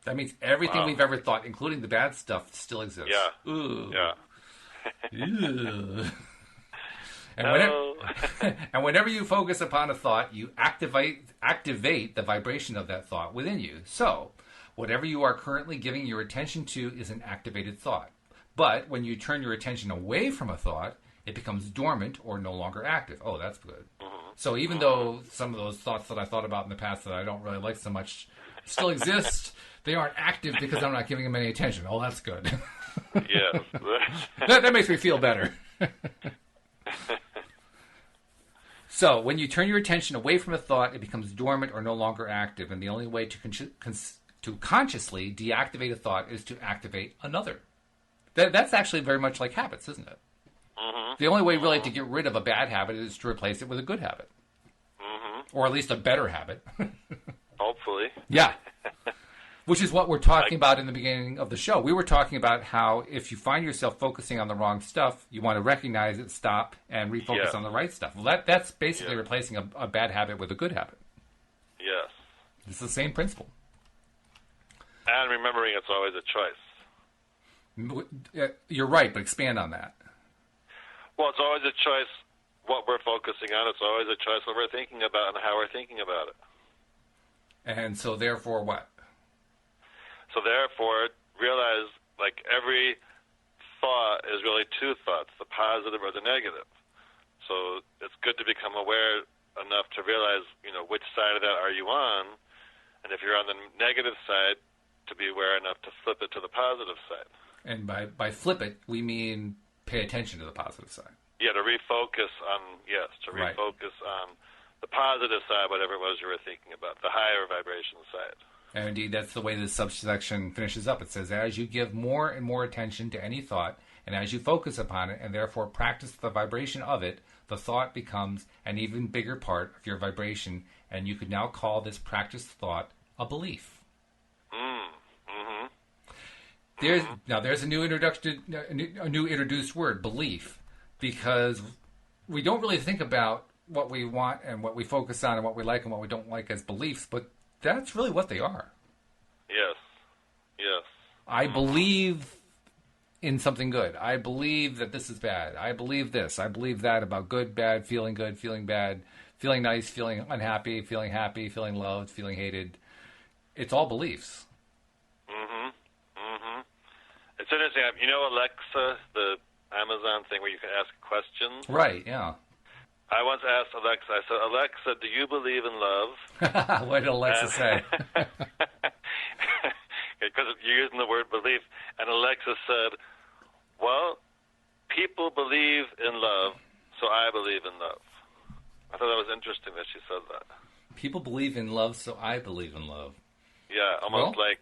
That means everything we've ever thought, including the bad stuff, still exists. Yeah. Ooh. Yeah. Ooh. And whenever you focus upon a thought, you activate the vibration of that thought within you. So, whatever you are currently giving your attention to is an activated thought. But when you turn your attention away from a thought, it becomes dormant or no longer active. Oh, that's good. So even though some of those thoughts that I thought about in the past that I don't really like so much still exist, they aren't active because I'm not giving them any attention. Oh, that's good. Yes. that makes me feel better. So when you turn your attention away from a thought, it becomes dormant or no longer active. And the only way to consciously deactivate a thought is to activate another. That's actually very much like habits, isn't it? The only way really to get rid of a bad habit is to replace it with a good habit. Or at least a better habit. Hopefully. Yeah. Which is what we're talking about in the beginning of the show. We were talking about how if you find yourself focusing on the wrong stuff, you want to recognize it, stop, and refocus on the right stuff. Well, that's basically replacing a bad habit with a good habit. Yes. It's the same principle. And remembering it's always a choice. You're right, but expand on that. Well, it's always a choice what we're focusing on. It's always a choice what we're thinking about and how we're thinking about it. And so therefore what? So therefore, realize like every thought is really 2 thoughts, the positive or the negative. So it's good to become aware enough to realize, which side of that are you on. And if you're on the negative side, to be aware enough to flip it to the positive side. And by flip it, we mean pay attention to the positive side. Yeah, to refocus on, on the positive side, whatever it was you were thinking about, the higher vibration side. And indeed, that's the way this subsection finishes up. It says, as you give more and more attention to any thought, and as you focus upon it, and therefore practice the vibration of it, the thought becomes an even bigger part of your vibration, and you could now call this practiced thought a belief. There's a new introduced word, belief, because we don't really think about what we want and what we focus on and what we like and what we don't like as beliefs, but that's really what they are. Yes. I believe in something good. I believe that this is bad. I believe this. I believe that about good, bad, feeling bad, feeling nice, feeling unhappy, feeling happy, feeling loved, feeling hated. It's all beliefs. Mm-hmm. Mm-hmm. It's interesting. You know Alexa, the Amazon thing where you can ask questions? Right, yeah. I once asked Alexa, I said, Alexa, do you believe in love? What did Alexa say? Because you're using the word belief. And Alexa said, well, people believe in love, so I believe in love. I thought that was interesting that she said that. People believe in love, so I believe in love. Yeah, almost like...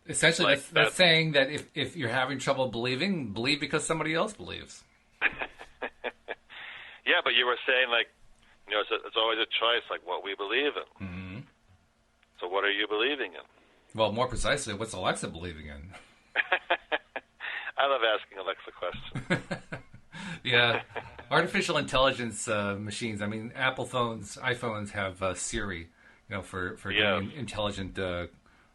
Essentially, that's saying that if you're having trouble believing, believe because somebody else believes. Yeah, but you were saying, like, you know, it's always a choice, like what we believe in. Mm-hmm. So what are you believing in? Well, more precisely, what's Alexa believing in? I love asking Alexa questions. Yeah. Artificial intelligence machines. I mean, Apple phones, iPhones have Siri, you know, for doing intelligent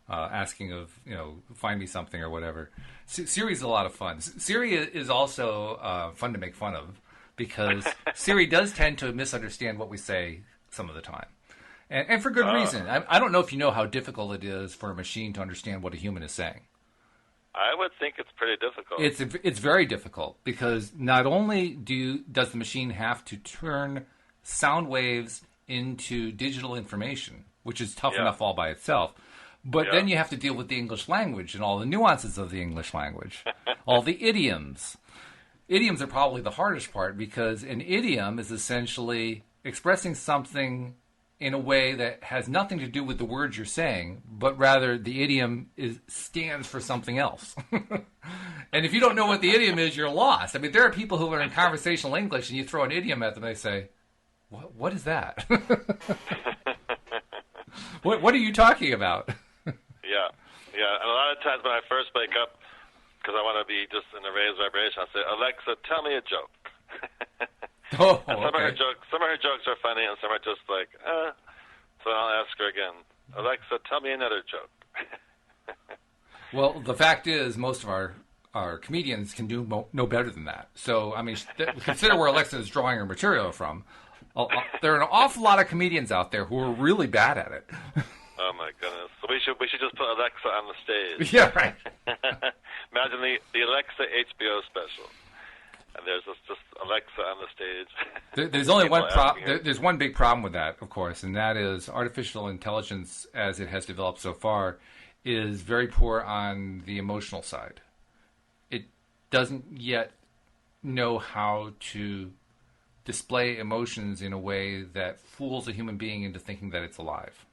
asking of, you know, find me something or whatever. Siri's a lot of fun. Siri is also fun to make fun of because Siri does tend to misunderstand what we say some of the time. And for good reason. I don't know if you know how difficult it is for a machine to understand what a human is saying. I would think it's pretty difficult. It's very difficult because not only does the machine have to turn sound waves into digital information, which is tough enough all by itself, but then you have to deal with the English language and all the nuances of the English language, all the idioms. Idioms are probably the hardest part because an idiom is essentially expressing something in a way that has nothing to do with the words you're saying, but rather the idiom stands for something else. And if you don't know what the idiom is, you're lost. I mean, there are people who are in conversational English and you throw an idiom at them and they say, what is that? What are you talking about? Yeah. And a lot of times when I first wake up, because I want to be just in a raised vibration, I'll say, Alexa, tell me a joke. Oh, and some of her jokes are funny, and some are just like, So I'll ask her again, Alexa, tell me another joke. Well, the fact is, most of our comedians can do no better than that. So, I mean, consider where Alexa is drawing her material from. There are an awful lot of comedians out there who are really bad at it. Oh my goodness! So we should just put Alexa on the stage. Yeah, right. Imagine the Alexa HBO special. And there's just Alexa on the stage. There's only one problem. There's one big problem with that, of course, and that is artificial intelligence, as it has developed so far, is very poor on the emotional side. It doesn't yet know how to display emotions in a way that fools a human being into thinking that it's alive.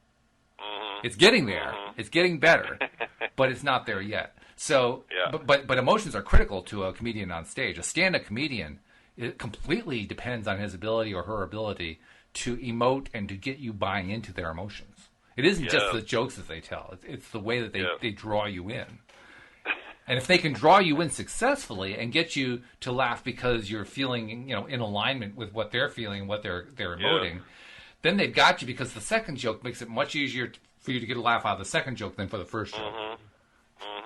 Mm-hmm. It's getting there. Mm-hmm. It's getting better, but it's not there yet. So, but emotions are critical to a comedian on stage. A stand-up comedian, it completely depends on his ability or her ability to emote and to get you buying into their emotions. It isn't just the jokes that they tell. It's the way that they draw you in. And if they can draw you in successfully and get you to laugh because you're feeling, you know, in alignment with what they're feeling, what they're emoting, then they've got you because the second joke makes it much easier for you to get a laugh out of the second joke than for the first joke. Mm-hmm.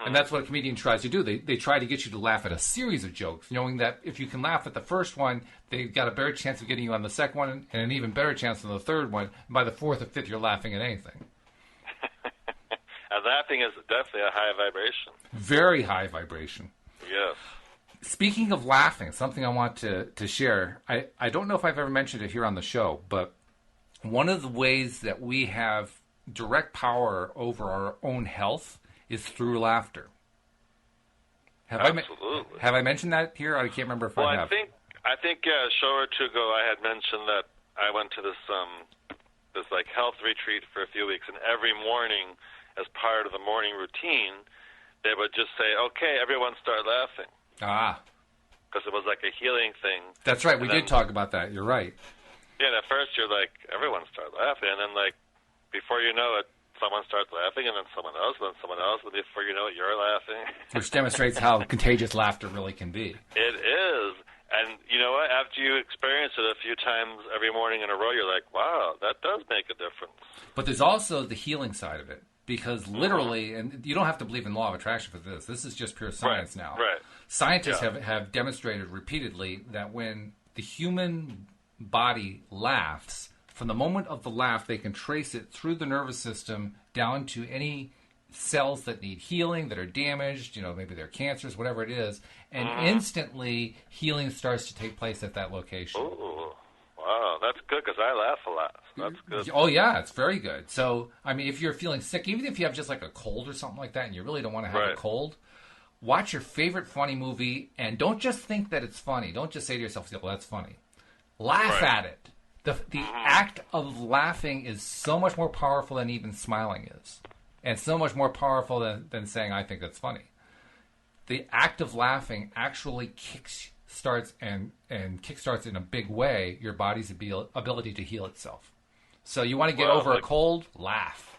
And that's what a comedian tries to do. They try to get you to laugh at a series of jokes, knowing that if you can laugh at the first one, they've got a better chance of getting you on the second one and an even better chance on the third one. And by the fourth or fifth, you're laughing at anything. And laughing is definitely a high vibration. Very high vibration. Yes. Speaking of laughing, something I want to share. I don't know if I've ever mentioned it here on the show, but one of the ways that we have direct power over our own health is through laughter. Absolutely. Have I mentioned that here? I can't remember if I have. I think a show or two ago I had mentioned that I went to this like health retreat for a few weeks, and every morning, as part of the morning routine, they would just say, "Okay, everyone start laughing." Because it was like a healing thing. That's right. We did talk about that. You're right. Yeah. And at first you're like, "Everyone start laughing," and then like before you know it, someone starts laughing, and then someone else, and before you know it, you're laughing. Which demonstrates how contagious laughter really can be. It is. And you know what? After you experience it a few times every morning in a row, you're like, wow, that does make a difference. But there's also the healing side of it. Because literally, and you don't have to believe in law of attraction for this. This is just pure science now. Right. Scientists have demonstrated repeatedly that when the human body laughs, from the moment of the laugh, they can trace it through the nervous system down to any cells that need healing, that are damaged, maybe they're cancers, whatever it is, and instantly healing starts to take place at that location. Ooh, wow, that's good because I laugh a lot. So that's good. Oh, yeah, it's very good. So, I mean, if you're feeling sick, even if you have just like a cold or something like that and you really don't want to have a cold, watch your favorite funny movie and don't just think that it's funny. Don't just say to yourself, well, that's funny. Laugh at it. The act of laughing is so much more powerful than even smiling is. And so much more powerful than saying, I think that's funny. The act of laughing actually kickstarts in a big way your body's ability to heal itself. So you want to get over a cold, laugh.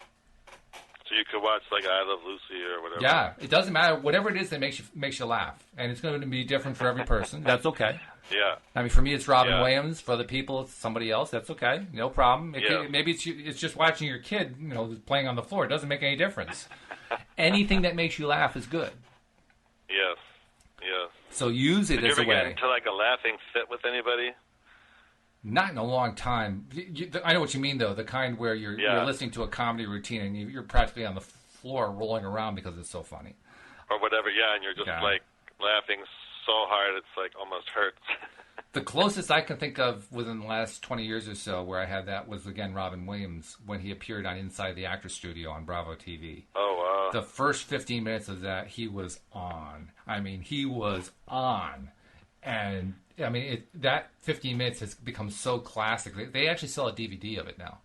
So you could watch like I Love Lucy or whatever. Yeah, it doesn't matter. Whatever it is that makes you laugh. And it's going to be different for every person. That's okay. Yeah. I mean, for me, it's Robin Williams. For other people, it's somebody else. That's okay. No problem. Maybe it's just watching your kid, playing on the floor. It doesn't make any difference. Anything that makes you laugh is good. Yes. Yes. So use it as a way. Did you ever get into like a laughing fit with anybody? Not in a long time. I know what you mean, though. The kind where you're listening to a comedy routine and you're practically on the floor rolling around because it's so funny. Or whatever, and you're just like laughing so hard it's like almost hurts. The closest I can think of within the last 20 years or so where I had that was, again, Robin Williams when he appeared on Inside the Actors Studio on Bravo TV. Oh, wow. The first 15 minutes of that, he was on. I mean, he was on. And, I mean, that 15 minutes has become so classic. They actually sell a DVD of it now.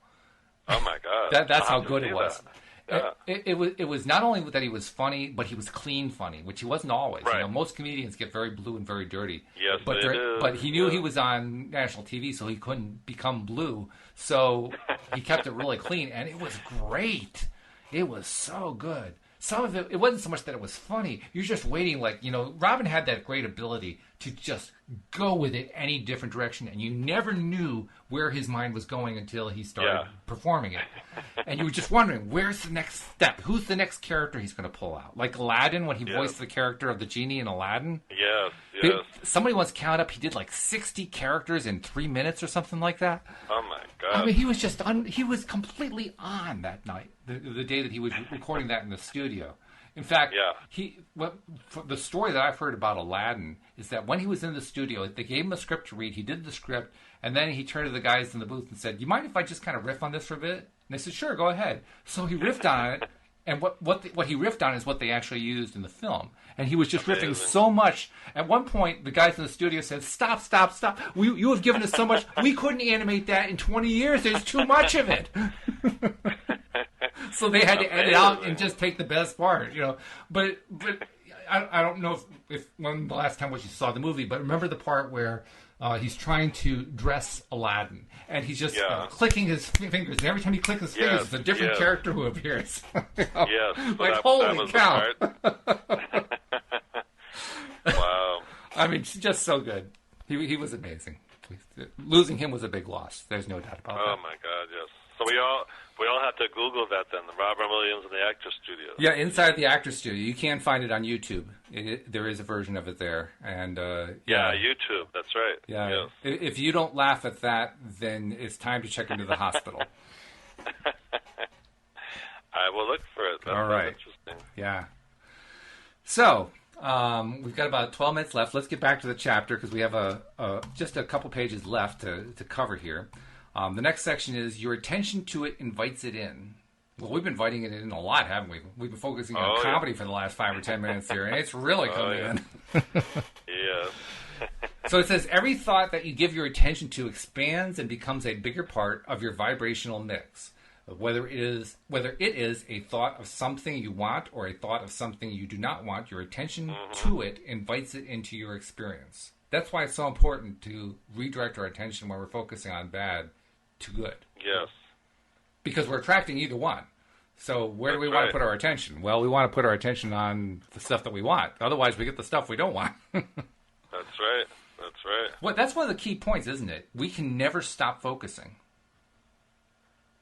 Oh, my God. That's how good it was. Yeah. It was not only that he was funny, but he was clean funny, which he wasn't always. Right. Most comedians get very blue and very dirty. Yes, but they do. But he knew he was on national TV, so he couldn't become blue. So he kept it really clean, and it was great. It was so good. Some of it wasn't so much that it was funny. You're just waiting, Robin had that great ability to just go with it any different direction, and you never knew where his mind was going until he started performing it. And you were just wondering, where's the next step? Who's the next character he's going to pull out? Like Aladdin, when he voiced the character of the genie in Aladdin? Yes. Somebody once counted up, he did 60 characters in 3 minutes or something like that. Oh, my God. I mean, he was just he was completely on that night, the day that he was recording that in the studio. In fact, the story that I've heard about Aladdin is that when he was in the studio, they gave him a script to read. He did the script, and then he turned to the guys in the booth and said, "You mind if I just kind of riff on this for a bit?" And they said, "Sure, go ahead." So he riffed on it, and what he riffed on is what they actually used in the film. And he was just riffing so much. At one point, the guys in the studio said, "Stop! You have given us so much. We couldn't animate that in 20 years. There's too much of it." So they had to edit out and just take the best part, But I don't know if when the last time you saw the movie, but remember the part where he's trying to dress Aladdin, and he's just clicking his fingers, and every time he clicks his fingers, it's a different character who appears. Yes. Holy cow! Wow. I mean, just so good. He was amazing. Losing him was a big loss. There's no doubt about that. Oh my God, yes. So we all have to Google that then, the Robin Williams and the Actors Studio. Yeah, Inside the Actors Studio. You can find it on YouTube. There is a version of it there, and YouTube. That's right. Yeah. Yes. If you don't laugh at that, then it's time to check into the hospital. I will look for it. That's all right. Interesting. Yeah. So we've got about 12 minutes left. Let's get back to the chapter because we have just a couple pages left to cover here. The next section is your attention to it invites it in. Well, we've been inviting it in a lot, haven't we? We've been focusing on comedy for the last 5 or 10 minutes here, and it's really coming in. Yeah. So it says, every thought that you give your attention to expands and becomes a bigger part of your vibrational mix. Whether it is a thought of something you want or a thought of something you do not want, your attention to it invites it into your experience. That's why it's so important to redirect our attention when we're focusing on bad to good. Yes. Because we're attracting either one. So where do we want to put our attention? Well, we want to put our attention on the stuff that we want. Otherwise, we get the stuff we don't want. That's right. Well, that's one of the key points, isn't it? We can never stop focusing.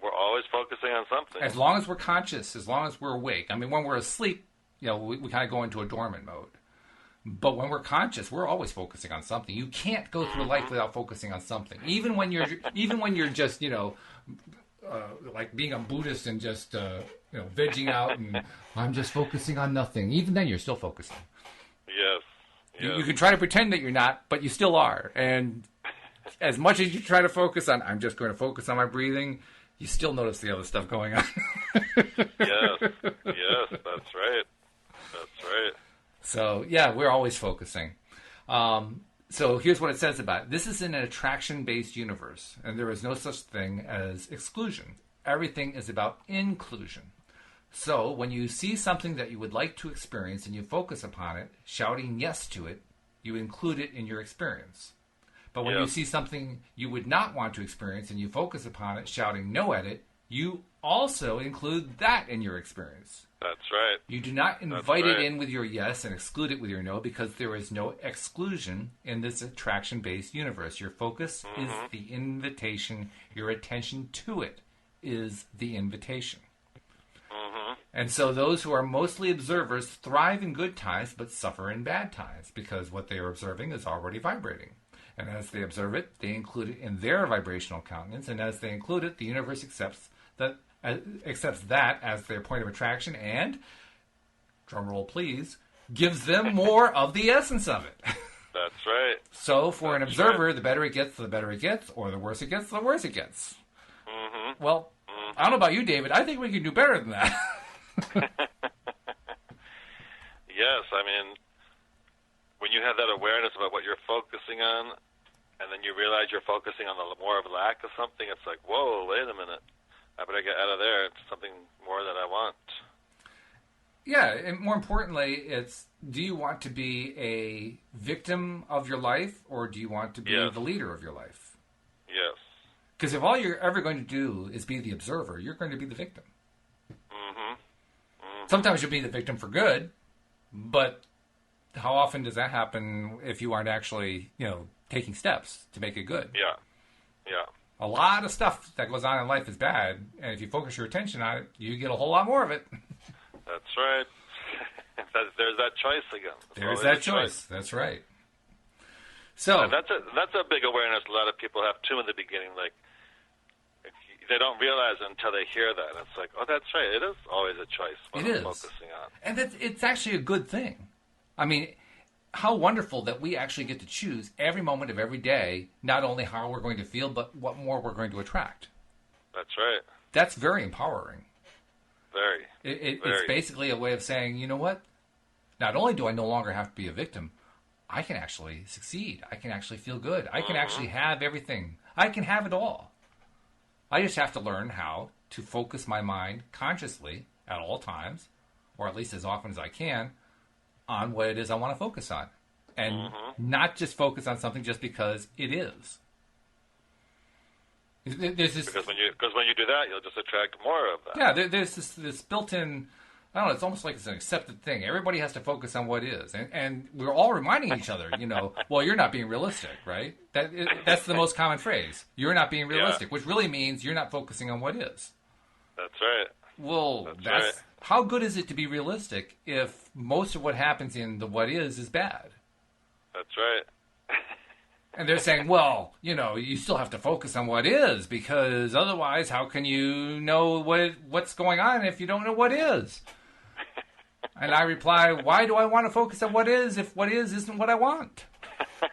We're always focusing on something. As long as we're conscious, as long as we're awake. I mean, when we're asleep, we kind of go into a dormant mode. But when we're conscious, we're always focusing on something. You can't go through life without focusing on something. Even when you're just, like being a Buddhist and just, vegging out and I'm just focusing on nothing. Even then, you're still focusing. Yes. You can try to pretend that you're not, but you still are. And as much as you try to focus on, I'm just going to focus on my breathing, you still notice the other stuff going on. Yes, that's right. That's right. So, yeah, we're always focusing. So here's what it says about it. This is an attraction-based universe, and there is no such thing as exclusion. Everything is about inclusion. So when you see something that you would like to experience and you focus upon it, shouting yes to it, you include it in your experience. But when you see something you would not want to experience and you focus upon it, shouting no at it, you also include that in your experience. That's right. You do not invite it in with your yes and exclude it with your no, because there is no exclusion in this attraction-based universe. Your focus is the invitation. Your attention to it is the invitation. And so those who are mostly observers thrive in good times but suffer in bad times, because what they are observing is already vibrating. And as they observe it, they include it in their vibrational countenance, and as they include it, the universe accepts that as their point of attraction and, drumroll please, gives them more of the essence of it. That's right. So for an observer, the better it gets, the better it gets, or the worse it gets, the worse it gets. Well, I don't know about you, David. I think we can do better than that. Yes, I mean, when you have that awareness about what you're focusing on, and then you realize you're focusing on more of a lack of something, it's like, whoa, wait a minute. I better get out of there. It's something more that I want. Yeah, and more importantly, it's, do you want to be a victim of your life, or do you want to be the leader of your life? Yes. Because if all you're ever going to do is be the observer, you're going to be the victim. Sometimes you'll be the victim for good, but how often does that happen if you aren't actually, taking steps to make it good? Yeah. A lot of stuff that goes on in life is bad, and if you focus your attention on it, you get a whole lot more of it. That's right. There's that choice again. There's that choice. That's right. So and that's a big awareness a lot of people have too in the beginning. Like, they don't realize it until they hear that. It's like, oh, that's right. It is always a choice what I'm focusing on. And it's actually a good thing. I mean, how wonderful that we actually get to choose every moment of every day, not only how we're going to feel, but what more we're going to attract. That's right. That's very empowering. Very. It's basically a way of saying, you know what? Not only do I no longer have to be a victim, I can actually succeed. I can actually feel good. I can actually have everything. I can have it all. I just have to learn how to focus my mind consciously at all times, or at least as often as I can, on what it is I want to focus on. And not just focus on something just because it is. Because when you do that, you'll just attract more of that. Yeah, there's this built-in, I don't know, it's almost like it's an accepted thing. Everybody has to focus on what is. And we're all reminding each other, well, you're not being realistic, right? That's the most common phrase. You're not being realistic, which really means you're not focusing on what is. That's right. Well, that's right. How good is it to be realistic if most of what happens in the what is bad? That's right. And they're saying, well, you still have to focus on what is, because otherwise how can you know what's going on if you don't know what is? And I reply, why do I want to focus on what is if what is isn't what I want? That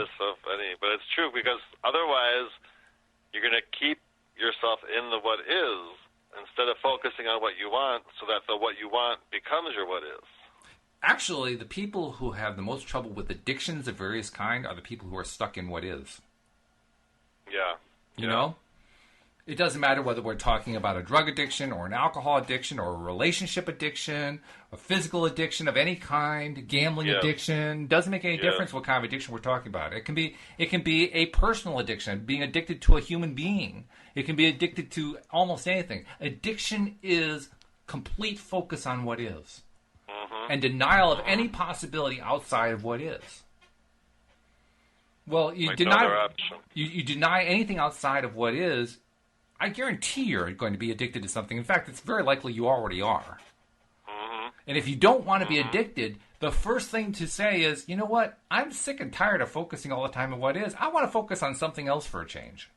is so funny, but it's true, because otherwise you're going to keep yourself in the what is instead of focusing on what you want, so that the what you want becomes your what is. Actually, the people who have the most trouble with addictions of various kind are the people who are stuck in what is. Yeah. You know? It doesn't matter whether we're talking about a drug addiction or an alcohol addiction or a relationship addiction, a physical addiction of any kind, gambling addiction. Doesn't make any difference what kind of addiction we're talking about. It can be a personal addiction, being addicted to a human being. It can be addicted to almost anything. Addiction is complete focus on what is. And denial of any possibility outside of what is. Well, you deny anything outside of what is, I guarantee you're going to be addicted to something. In fact, it's very likely you already are. And if you don't want to be addicted, the first thing to say is, you know what? I'm sick and tired of focusing all the time on what is. I want to focus on something else for a change.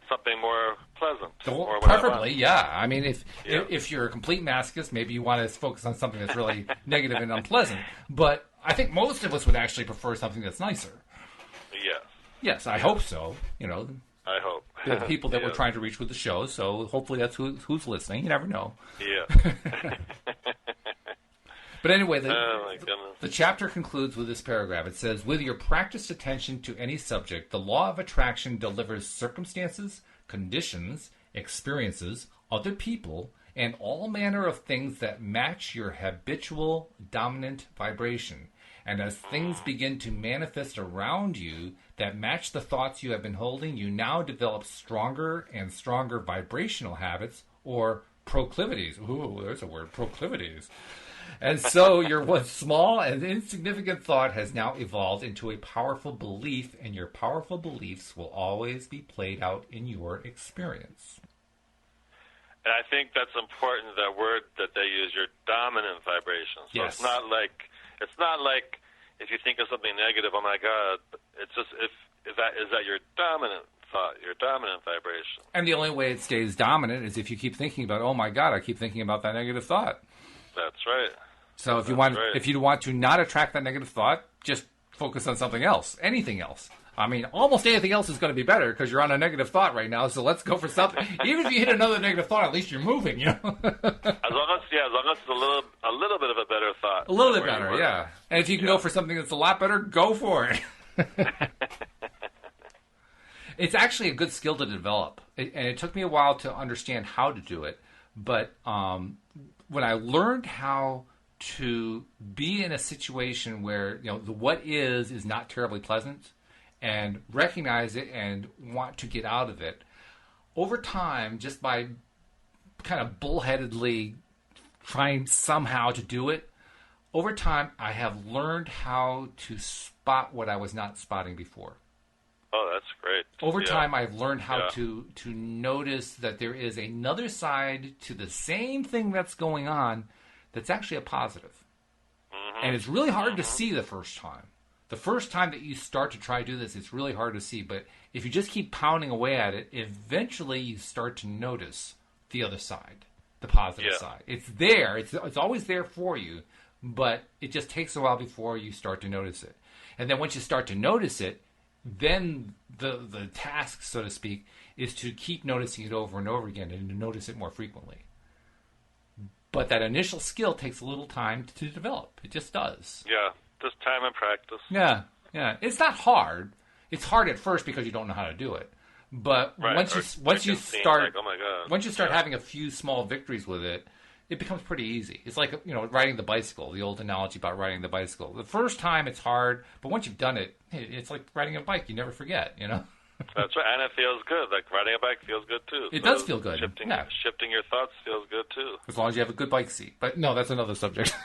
Something more pleasant. Or preferably, yeah. I mean, if you're a complete masochist, maybe you want to focus on something that's really negative and unpleasant. But I think most of us would actually prefer something that's nicer. Yes. Yes, I hope so. I hope. The people that we're trying to reach with the show, so hopefully that's who's listening. You never know. Yeah. But anyway, the chapter concludes with this paragraph. It says, with your practiced attention to any subject, the law of attraction delivers circumstances, conditions, experiences, other people, and all manner of things that match your habitual dominant vibration. And as things begin to manifest around you that match the thoughts you have been holding, you now develop stronger and stronger vibrational habits or proclivities. Ooh, there's a word, proclivities. And so your once small and insignificant thought has now evolved into a powerful belief, and your powerful beliefs will always be played out in your experience. And I think that's important, that word that they use, your dominant vibration. So yes. It's not like if you think of something negative, oh my God, it's just is that your dominant thought, your dominant vibration. And the only way it stays dominant is if you keep thinking about, oh my God, I keep thinking about that negative thought. That's right. So if you want to not attract that negative thought, just focus on something else, anything else. I mean, almost anything else is going to be better because you're on a negative thought right now. So let's go for something. Even if you hit another negative thought, at least you're moving. As long as it's a little bit of a better thought. A little bit better, yeah. And if you can go for something that's a lot better, go for it. It's actually a good skill to develop, and it took me a while to understand how to do it. But when I learned how to be in a situation where the what is not terribly pleasant, and recognize it and want to get out of it, over time, just by kind of bullheadedly trying somehow to do it, over time I have learned how to spot what I was not spotting before. Oh, that's great. Over time, I've learned how to notice that there is another side to the same thing that's going on that's actually a positive. Mm-hmm. And it's really hard to see the first time. The first time that you start to try to do this, it's really hard to see. But if you just keep pounding away at it, eventually you start to notice the other side, the positive side. It's there. It's always there for you, but it just takes a while before you start to notice it. And then once you start to notice it, then the task, so to speak, is to keep noticing it over and over again and to notice it more frequently. But that initial skill takes a little time to develop. It just does. Yeah, just time and practice. Yeah. It's not hard. It's hard at first because you don't know how to do it. But once you start having a few small victories with it, it becomes pretty easy. It's like riding the bicycle. The old analogy about riding the bicycle. The first time it's hard, but once you've done it, it's like riding a bike. You never forget. That's right, and it feels good. Like riding a bike feels good too. It does feel good. Shifting your thoughts feels good too. As long as you have a good bike seat. But no, that's another subject.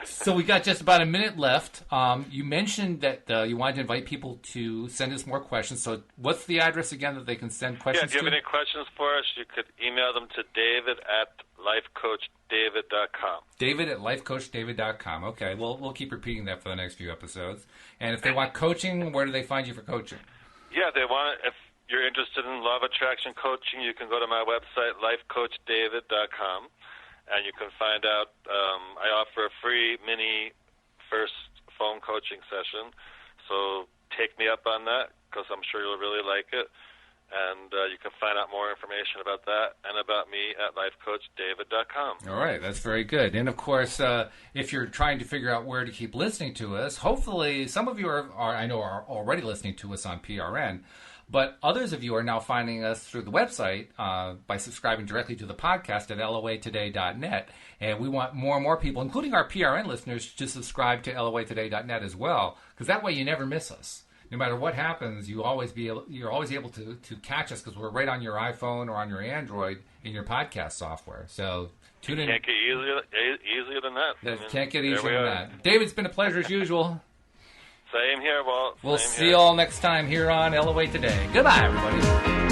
So we got just about a minute left. You mentioned that you wanted to invite people to send us more questions. So what's the address again that they can send questions to? Yeah, if you have any questions for us, you could email them to david@lifecoachdavid.com. David@lifecoachdavid.com. Okay, we'll keep repeating that for the next few episodes. And if they want coaching, where do they find you for coaching? Yeah, if you're interested in law of attraction coaching, you can go to my website, lifecoachdavid.com. And you can find out, I offer a free mini first phone coaching session. So take me up on that because I'm sure you'll really like it. And you can find out more information about that and about me at lifecoachdavid.com. All right, that's very good. And, of course, if you're trying to figure out where to keep listening to us, hopefully some of you are already listening to us on PRN. But others of you are now finding us through the website by subscribing directly to the podcast at loatoday.net. And we want more and more people, including our PRN listeners, to subscribe to loatoday.net as well, because that way you never miss us. No matter what happens, you're always able to catch us because we're right on your iPhone or on your Android in your podcast software. So tune in. Can't get easier than that. Can't get easier than that. David, it's been a pleasure as usual. Same here, Walt. We'll see you all next time here on LOA Today. Goodbye, everybody.